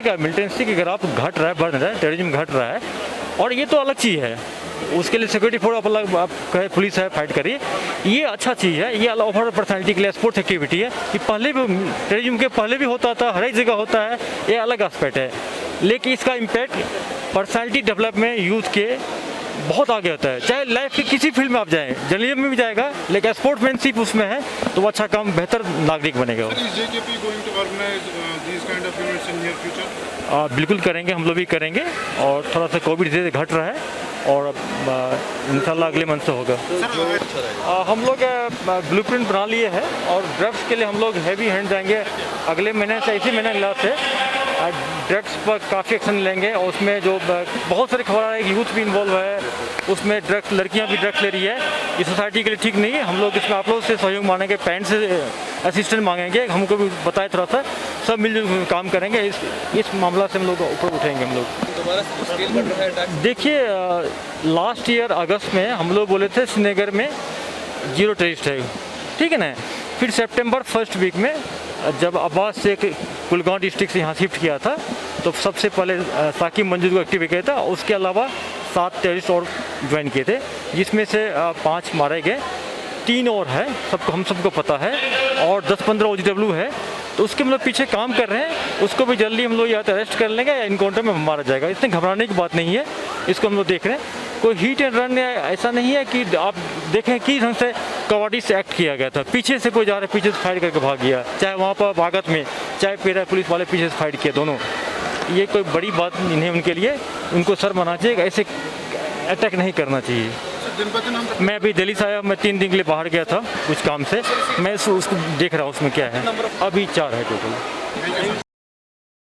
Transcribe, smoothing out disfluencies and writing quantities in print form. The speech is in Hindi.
क्या मिलिटेंसी की ग्राफ घट रहा है, बढ़ रहा है, टेररिज्म घट रहा है, और ये तो अलग चीज़ है। उसके लिए सिक्योरिटी फोर्स अलग, आप कहे पुलिस है, फाइट करिए, ये अच्छा चीज़ है। ये ओवरऑल पर्सनैलिटी के लिए स्पोर्ट्स एक्टिविटी है। ये पहले भी टेररिज्म के पहले भी होता था, हर एक जगह होता है, ये अलग एस्पेक्ट है। लेकिन इसका इम्पैक्ट पर्सनैलिटी डेवलपमेंट यूथ के बहुत आगे होता है। चाहे लाइफ के किसी फील्ड में आप जाएँ, जर्नलिज्म में भी जाएगा, लेकिन स्पोर्ट्समैनशिप उसमें है तो वो अच्छा काम, बेहतर नागरिक बनेगा। बिल्कुल करेंगे, हम लोग भी करेंगे, और थोड़ा सा कोविड धीरे घट रहा है और इंशाल्लाह अगले मंथ से होगा। हम लोग ब्लूप्रिंट बना लिए है, और ड्रग्स के लिए हम लोग हैवी हैंड जाएंगे अगले महीने से, इसी महीने लास्ट से ड्रग्स पर काफ़ी एक्शन लेंगे। और उसमें जो बहुत सारी खबर आ रही है, यूथ भी इन्वॉल्व है उसमें, ड्रग्स, लड़कियां भी ड्रग्स ले रही है, ये सोसाइटी के लिए ठीक नहीं है। हम लोग इसमें आप लोग से सहयोग मांगेंगे, पेरेंट्स से असिस्टेंट मांगेंगे, हमको भी बताएं थोड़ा सा, सब मिलजुल काम करेंगे। इस मामला से हम लोग ऊपर उठेंगे। हम लोग देखिए, लास्ट ईयर अगस्त में हम लोग बोले थे श्रीनगर में 0 टेररिस्ट है, ठीक है ना। फिर सितंबर फर्स्ट वीक में जब अब्बास से कुलगांव डिस्ट्रिक्ट से यहाँ शिफ्ट किया था, तो सबसे पहले साकिब मंजूर को एक्टिव किया था। उसके अलावा 7 टेररिस्ट और ज्वाइन किए थे, जिसमें से 5 मारे गए, 3 और है, सबको हम सबको पता है, और 10-15 OGW है। तो उसके हम लोग पीछे काम कर रहे हैं, उसको भी जल्दी हम लोग या तो अरेस्ट कर लेंगे या इनकाउंटर में मारा जाएगा। इसमें घबराने की बात नहीं है, इसको हम लोग देख रहे हैं। कोई हिट एंड रन ऐसा नहीं है कि आप देखें कि ढंग से कवाड़ी से एक्ट किया गया था। पीछे से कोई जा रहा है, पीछे से फाइट करके भाग गया, चाहे वहाँ पर भागत में, चाहे पेरा पुलिस वाले पीछे से फाइट किए, दोनों। ये कोई बड़ी बात नहीं उनके लिए, उनको सर मना चाहिए, ऐसे अटैक नहीं करना चाहिए। मैं अभी दिल्ली से आया, मैं 3 दिन के लिए बाहर गया था कुछ काम से, मैं उसको देख रहा हूँ उसमें क्या है। अभी 4 है टोटल।